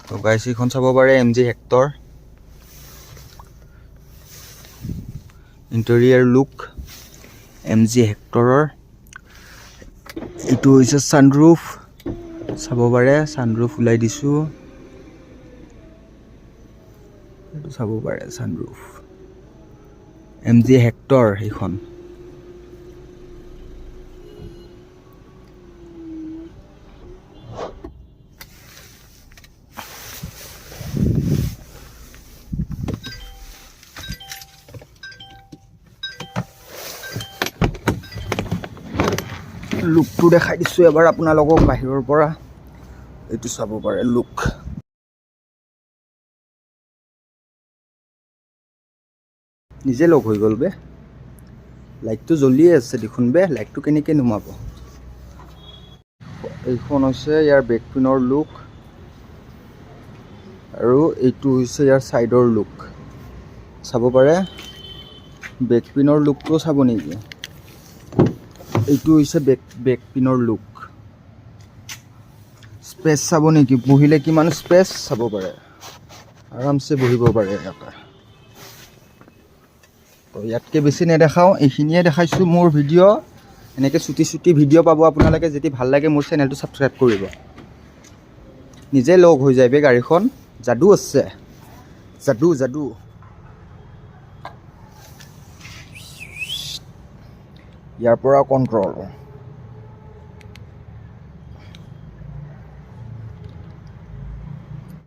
তো গাইছ এইখন চাব পাৰে MG Hector interior look MG হেক্টৰৰ এইটো হৈছে ছানৰুফ চাব পাৰে ছানৰুফ ওলাই দিছোঁ এইটো চাব পাৰে ছানৰুফ MG হেক্টৰ এইখন লুকটো দেখাই দিছোঁ এবাৰ আপোনালোকক বাহিৰৰ পৰা এইটো চাব পাৰে লুক নিজে লগ হৈ গ'ল বে লাইটটো জ্বলিয়ে আছে দেখোন বে লাইটটো কেনেকৈ নুমাব এইখন হৈছে ইয়াৰ বেক পিনৰ লুক আৰু এইটো হৈছে ইয়াৰ ছাইডৰ লুক চাব পাৰে বেক পিনৰ লুকটো চাব নেকি এইটো হৈছে বেক পিনৰ লুক স্পেচ চাব নেকি বহিলে কিমান স্পেচ চাব পাৰে আৰামছে বহিব পাৰে ইয়াতে তো ইয়াতকৈ বেছি নেদেখাওঁ এইখিনিয়ে দেখাইছোঁ মোৰ ভিডিঅ' এনেকৈ চুটি ভিডিঅ' পাব আপোনালোকে যদি ভাল লাগে মোৰ চেনেলটো ছাবস্ক্ৰাইব কৰিব নিজে লগ হৈ যায় বে গাড়ীখন যাদু আছে যাদু ইয়াৰ পৰা কণ্ট্ৰল